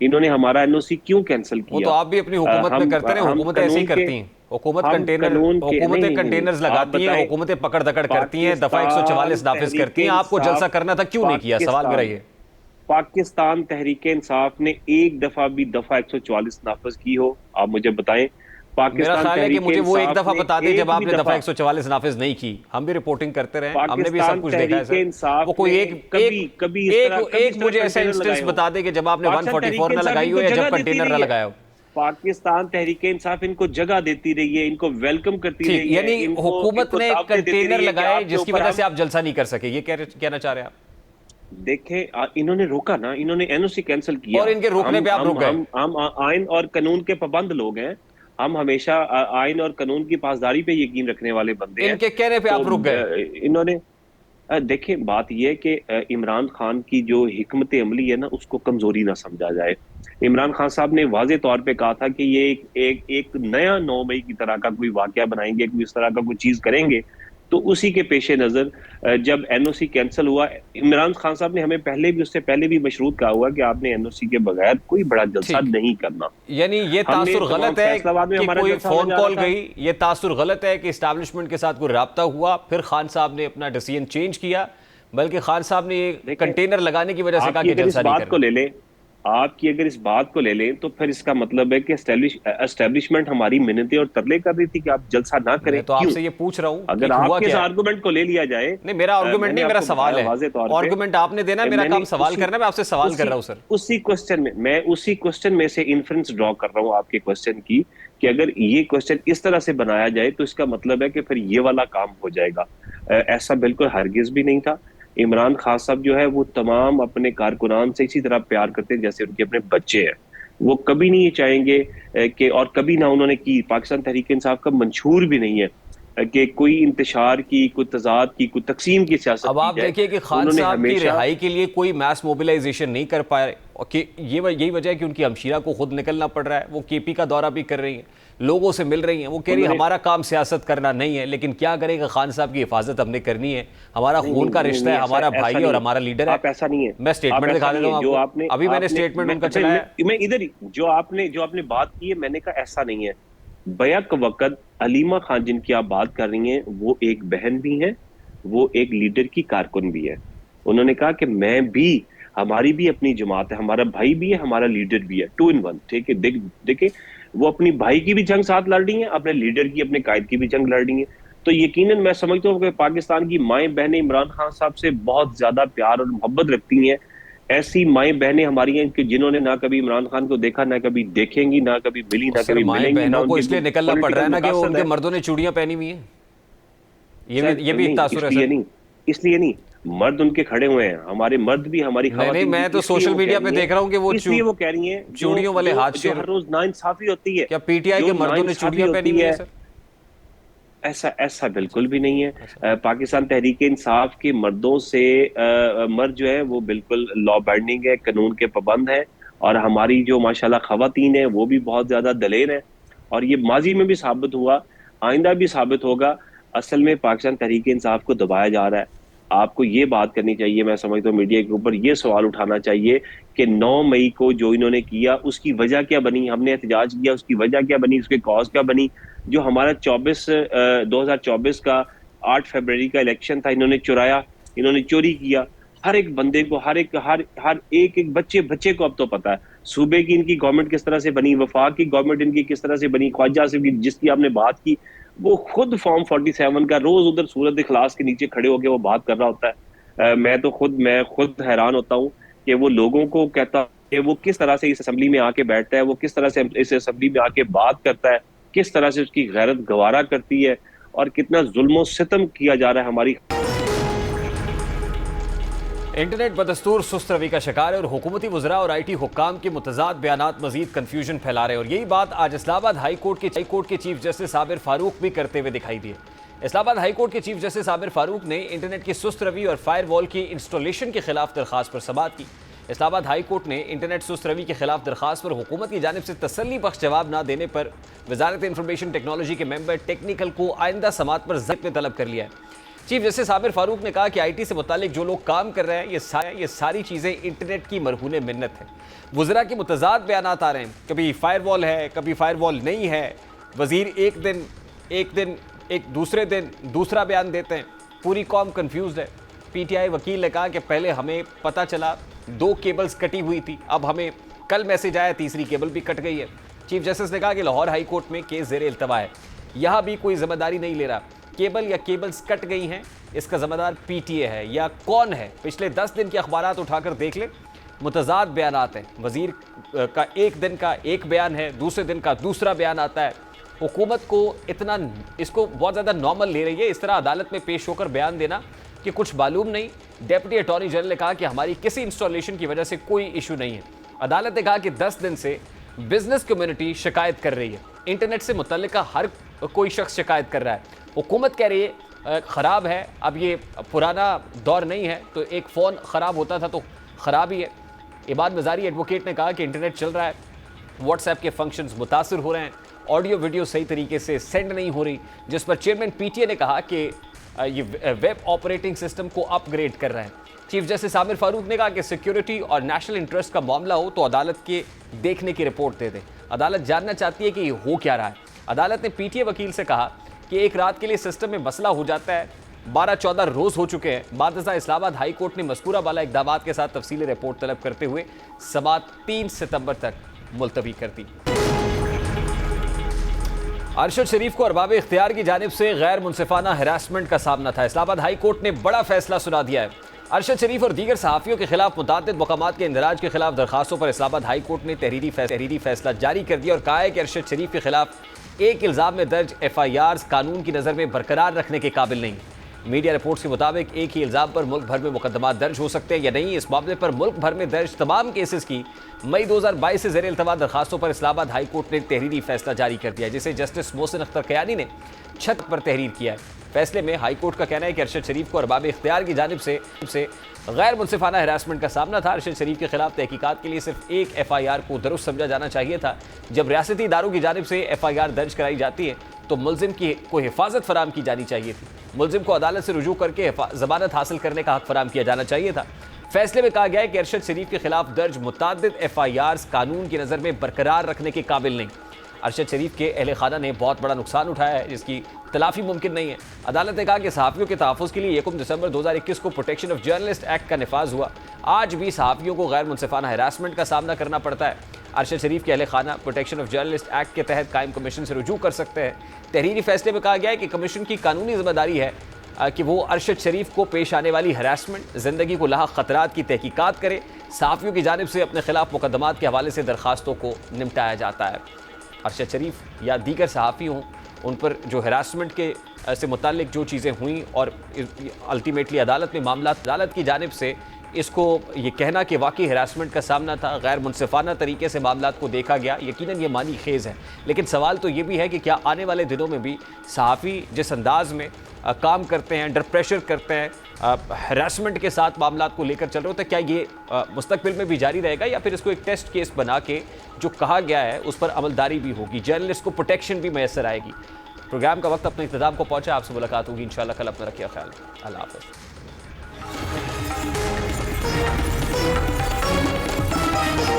इन्होंने हमारा एनओसी क्यों कैंसिल किया? वो तो आप भी अपनी हुकूमत में करते रहे, हुकूमतें ऐसे ही करती हैं। हुकूमतें कंटेनर्स लगाती हैं, हुकूमतें पकड़ दकड़ करती हैं, दफा 144 नाफिज करती हैं। आपको जलसा करना था, क्यों नहीं किया? सवाल मेरा ये। पाकिस्तान तहरीक इंसाफ ने एक दफा भी दफा 144 नाफिज की हो? आप मुझे बताएं। मेरा ख्याल है कि मुझे वो एक दफा बता दें जब आपने दफा 144 नाफिज नहीं की। हम भी रिपोर्टिंग करते रहे, हमने भी सब कुछ देखा है सर। वो कोई एक मुझे ऐसा इंस्टेंस बता दे कि जब आपने 144 ना लगाई हो या जब कंटेनर ना लगाया हो। पाकिस्तान तहरीक इंसाफ इनको जगह देती रही है, इनको वेलकम करती रही है। यानी हुकूमत ने कंटेनर लगाए जिसकी वजह से आप जलसा नहीं कर सके, ये कहना चाह रहे हैं आप? देखें, इन्होंने रोका ना, इन्होंने एनओसी कैंसिल किया और इनके रोकने पे आप रुक गए। हम आइन और कानून के पाबंद लोग हैं। हम हमेशा आइन और कानून की पासदारी पे यकीन रखने वाले बंदे हैं। इनके कहने पे आप रुक गए। इन्होंने देखें, बात यह है कि इमरान खान की जो हिकमत अमली है ना, उसको कमजोरी ना समझा जाए। इमरान खान साहब ने वाजे तौर पे कहा था कि ये एक नया 9 मई की तरह का कोई वाकया बनाएंगे, कोई इस तरह का कोई चीज करेंगे। तो उसी के पेशे नजर जब एनओसी कैंसिल हुआ, इमरान खान साहब ने हमें उससे पहले भी मशरूत कहा हुआ कि आपने एनओसी के बगैर कोई बड़ा जलसा नहीं करना। यानी ये तासुर गलत है कि कोई फोन कॉल गई, ये तासुर गलत है कि इस्टेब्लिशमेंट के साथ कोई राब्ता हुआ, फिर खान साहब ने अपना डिसीजन चेंज किया, बल्कि खान साहब ने ये कंटेनर लगाने की वजह से कहा कि जलसा नहीं करना। आपकी अगर इस बात को ले लें तो फिर इसका मतलब है कि एस्टेब्लिशमेंट हमारी मिन्नतें और तरले कर रही थी कि आप जलसा ना करें। तो आपसे ये पूछ रहा हूं, अगर आपके इस आर्गुमेंट को ले लिया जाए। नहीं, मेरा आर्गुमेंट नहीं, मेरा सवाल है। आर्गुमेंट आपने देना, मेरा काम सवाल करना। मैं आपसे सवाल कर रहा हूं सर। उसी क्वेश्चन में से इन्फ्रेंस ड्रॉ कर रहा हूं आपके क्वेश्चन की, कि अगर ये क्वेश्चन इस तरह से बनाया जाए तो इसका मतलब है कि फिर ये वाला काम हो जाएगा। ऐसा बिल्कुल हरगिज भी नहीं था। इमरान खान साहब जो है वो तमाम अपने कारकुनान से इसी तरह प्यार करते हैं जैसे उनके अपने बच्चे हैं। वो कभी नहीं ये चाहेंगे कि, और कभी ना उन्होंने की, पाकिस्तान तहरीक इंसाफ का मंशूर भी नहीं है कि कोई इंतशार की, कोई तजाद की, कोई तकसीम की सियासत। अब आप देखिए कि खान साहब की रिहाई के लिए कोई मास मोबिलाइजेशन नहीं कर पाए, कि यही वजह है कि उनकी हमशीरा को खुद निकलना पड़ रहा है। वो केपी का दौरा भी कर रही हैं, लोगों से मिल रही हैं। वो कह रही है हमारा काम सियासत करना नहीं है, लेकिन क्या करेगा, खान साहब की हिफाजत हमने करनी है। हमारा खून का रिश्ता है, हमारा भाई है और हमारा लीडर है। ऐसा नहीं है। मैं स्टेटमेंट दिखा देता हूं आपको। अभी मैंने स्टेटमेंट उनका चलाया। मैं इधर जो आपने बात की है, मैंने कहा ऐसा नहीं है। बैक वक्त अलीमा खान जिनकी आप बात कर रही हैं, वो एक बहन भी है, वो एक लीडर की कारकुन भी है। उन्होंने कहा कि मैं भी, हमारी भी अपनी जमात है, हमारा भाई भी है, हमारा लीडर भी है, 2 in 1। ठीक है, देखे वो अपनी भाई की भी जंग साथ लड़ रही है, अपने लीडर की, अपने कायद की भी जंग लड़ रही है। तो यकीनन मैं समझता हूँ कि पाकिस्तान की माएँ बहनें इमरान खान साहब से बहुत ज्यादा प्यार और मोहब्बत रखती हैं। ऐसी माएँ बहनें हमारी हैं कि जिन्होंने ना कभी इमरान खान को देखा, ना कभी देखेंगी, ना कभी मिली, ना कभी मिलेंगी। बहनों को इसलिए निकलना पड़ रहा है ना कि उनके मर्दों ने चूड़ियां पहनी हुई हैं। ये भी तासुर है। इसलिए नहीं, मर्द उनके खड़े हुए हैं, हमारे मर्द भी, हमारी नहीं, मैं तो सोशल मीडिया पे देख रहा हूँ कि वो इसलिए वो कह रही हैं चूड़ियों वाले हाथ से हर रोज नाइंसाफी होती है। क्या पीटीआई के मर्दों ने चूड़ियां पहनी हुई है सर? ऐसा बिल्कुल भी नहीं है। पाकिस्तान तहरीक इंसाफ के मर्दों से मर्द जो है वो बिल्कुल लॉ बाइंडिंग है, कानून के पाबंद है। और हमारी जो माशाल्लाह खवातीन है वो भी बहुत ज्यादा दलेर है। और ये माजी में भी साबित हुआ, आइंदा भी साबित होगा। असल में पाकिस्तान तहरीक इंसाफ को दबाया जा रहा है। आपको ये बात करनी चाहिए, मैं समझता हूँ मीडिया के ऊपर ये सवाल उठाना चाहिए कि 9 मई को जो इन्होंने किया उसकी वजह क्या बनी, हमने एहतजाज किया, उसकी वजह क्या बनी, उसके कॉज क्या बनी। जो हमारा 2024 का 8 फरवरी का इलेक्शन था, इन्होंने चुराया, इन्होंने चोरी किया। हर एक बंदे को, हर एक बच्चे को अब तो पता है सूबे की इनकी गवर्नमेंट किस तरह से बनी, वफाक की गवर्नमेंट इनकी किस तरह से बनी। ख्वाजा आसिफ की जिसकी आपने बात की, वो खुद फॉर्म 47 का रोज उधर सूरत इखलास के नीचे खड़े होकर वो बात कर रहा होता है। मैं खुद हैरान होता हूँ कि वो लोगों को कहता कि वो किस तरह से इस असेंबली में आके बैठता है, वो किस तरह से इस असेंबली में आके बात करता है, किस तरह से उसकी गैरत गवारा करती है और कितना जुल्म और सितम किया जा रहा है हमारी इंटरनेट बदस्तूर सुस्त रवि का शिकार है और हुकूमती वज़रा और IT हुक्काम के मुतज़ाद बयानात मजीद कन्फ्यूजन फैला रहे हैं। और यही बात आज इस्लामाबाद हाई कोर्ट के चीफ जस्टिस साबिर फारूक भी करते हुए दिखाई दिए। इस्लामाबाद हाई कोर्ट के चीफ जस्टिस साबिर फारूक ने इंटरनेट की सुस्त रवि और फायरवॉल की इंस्टॉलेशन के खिलाफ दरखास्त पर समाअत की। इस्लामाबाद हाई कोर्ट ने इंटरनेट सुस्त रवि के खिलाफ दरखास्त पर हुकूमत की जानिब से तसल्ली बख्श जवाब न देने पर वजारत इंफॉर्मेशन टेक्नोलॉजी के मेंबर टेक्निकल को आइंदा समाअत पर ज़ब्त में तलब कर लिया है। चीफ जस्टिस साबिर फारूक ने कहा कि IT से मुतालिक जो लोग काम कर रहे हैं ये सारी चीज़ें इंटरनेट की मरहून मिन्नत है। वज़रा के मुतज़ाद बयानात आ रहे हैं, कभी फायरवॉल है कभी फायरवॉल नहीं है। वज़ीर एक दिन एक दूसरे दिन दूसरा बयान देते हैं, पूरी कौम कन्फ्यूज़ है। PTI वकील ने कहा कि पहले हमें पता चला 2 केबल्स कटी हुई थी, अब हमें कल मैसेज आया तीसरी केबल भी कट गई है। चीफ जस्टिस ने कहा कि लाहौर हाई कोर्ट में केस ज़ेर इल्तवा है, यहाँ भी कोई जिम्मेदारी नहीं ले रहा। केबल या केबल्स कट गई हैं, इसका जिम्मेदार PTA है या कौन है? पिछले 10 दिन के अखबारात उठाकर देख ले, मुतज़ाद बयानात हैं। वज़ीर का एक दिन का एक बयान है, दूसरे दिन का दूसरा बयान आता है। हुकूमत को इसको बहुत ज़्यादा नॉर्मल ले रही है इस तरह अदालत में पेश होकर बयान देना कि कुछ मालूम नहीं। डेप्यूटी अटॉर्नी जनरल ने कहा कि हमारी किसी इंस्टॉलेशन की वजह से कोई इशू नहीं है। अदालत ने कहा कि 10 दिन से बिजनेस कम्युनिटी शिकायत कर रही है, इंटरनेट से मुतल्लिका हर कोई शख्स शिकायत कर रहा है। हुकूमत कह रही है ख़राब है, अब ये पुराना दौर नहीं है, तो एक फ़ोन ख़राब होता था तो ख़राब ही है। इबाद मज़ारी एडवोकेट ने कहा कि इंटरनेट चल रहा है, व्हाट्सएप के फंक्शंस मुतासर हो रहे हैं, ऑडियो वीडियो सही तरीके से सेंड नहीं हो रही, जिस पर चेयरमैन PTA ने कहा कि ये वेब ऑपरेटिंग सिस्टम को अपग्रेड कर रहे हैं। चीफ जस्टिस साबिर फारूक ने कहा कि सिक्योरिटी और नेशनल इंटरेस्ट का मामला हो तो अदालत के देखने की रिपोर्ट दे दें। अदालत जानना चाहती है कि ये हो क्या रहा है। अदालत ने PTA वकील से कहा कि एक रात के लिए सिस्टम में मसला हो जाता है, 12-14 रोज़ हो चुके हैं। बाद इस्लामाबाद हाई कोर्ट ने मज़कूरा वाला इक़दामात के साथ तफसीली रिपोर्ट तलब करते हुए समाअत 3 सितंबर तक मुलतवी कर दी। अरशद शरीफ को अरबाब इख्तियार की जानिब से गैर मुनसिफाना हरासमेंट का सामना था। इस्लामाबाद हाई कोर्ट ने बड़ा फैसला सुना दिया है। अरशद शरीफ और दीगर सहाफ़ियों के खिलाफ मुताद्दिद मकामात के इंदराज के खिलाफ दरखास्तों पर इस्लामाबाद हाई कोर्ट ने तहरीरी फैसला जारी कर दिया और कहा है कि अरशद शरीफ के खिलाफ एक इल्ज़ाम में दर्ज FIRs कानून की नज़र में बरकरार रखने के काबिल नहीं। मीडिया रिपोर्ट्स के मुताबिक एक ही इल्ज़ाम पर मुल्क भर में मुकदमा दर्ज हो सकते हैं या नहीं। इस मामले पर मुल्क भर में दर्ज तमाम केसेस की मई 2022 से ज़ेर इल्तवा दरखास्तों पर इस्लामाबाद हाई कोर्ट ने तहरीरी फैसला जारी कर दिया, जिसे जस्टिस मोहसिन अख्तर कयानी ने छत पर तहरीर किया है। फैसले में हाई कोर्ट का कहना है कि अरशद शरीफ को अरबाब इख्तियार की जानिब से गैर मुनसिफाना हरासमेंट का सामना था। अरशद शरीफ के खिलाफ तहकीकात के लिए सिर्फ एक FIR को दुरुस्त समझा जाना चाहिए था। जब रियासती इदारों की जानिब से FIR दर्ज कराई जाती है तो मुलजिम को हिफाजत फराम की जानी चाहिए थी। मुलजिम को अदालत से रुजू करके ज़मानत हासिल करने का हक फराम किया जाना चाहिए था। फैसले में कहा गया है कि अरशद शरीफ के खिलाफ दर्ज मुताद्दिद FIRs कानून की नज़र में बरकरार रखने के काबिल नहीं। अरशद शरीफ के अहले खाना ने बहुत बड़ा नुकसान उठाया है, जिसकी तलाफी मुमकिन नहीं है। अदालत ने कहा कि सहाफ़ियों के तहफ़्फ़ुज़ के लिए 1 दिसंबर 2021 को प्रोटेक्शन ऑफ जर्नलिस्ट एक्ट का नफाज हुआ। आज भी सहाफ़ियों को गैर मुनसिफाना हरासमेंट का सामना करना पड़ता है। अरशद शरीफ के अहले खाना प्रोटेक्शन ऑफ जर्नलिस्ट एक्ट के तहत कायम कमीशन से रुजू कर सकते हैं। तहरीरी फैसले में कहा गया है कि कमीशन की कानूनी जिम्मेदारी है कि वो अरशद शरीफ को पेश आने वाली हरासमेंट, ज़िंदगी को लाहक ख़तरात की तहकीकात करे। सहाफ़ियों की जानिब से अपने खिलाफ मुकदमात के हवाले से दरखास्तों को निपटाया जाता है। अरशद शरीफ या दीगर सहाफ़ी हों, उन पर जो हरासमेंट के से मुताल्लिक जो चीज़ें हुई और अल्टीमेटली अदालत में मामला, अदालत की जानिब से इसको ये कहना कि वाकई हरासमेंट का सामना था, गैर मुनसिफाना तरीके से मामलात को देखा गया, यकीनन ये मानी खेज़ है। लेकिन सवाल तो ये भी है कि क्या आने वाले दिनों में भी सहाफ़ी जिस अंदाज़ में काम करते हैं, अंडर प्रेशर करते हैं, हरासमेंट के साथ मामलात को लेकर चल रहे होते हैं, क्या ये मुस्तकबिल में भी जारी रहेगा या फिर इसको एक टेस्ट केस बना के जो कहा गया है उस पर अमलदारी भी होगी, जर्नलिस्ट को प्रोटेक्शन भी मैसर आएगी। प्रोग्राम का वक्त अपने इख्तिताम को पहुंचा। आपसे मुलाकात होगी इंशाल्लाह कल। अपना रखिए ख्याल। अल्लाह हाफ़िज़।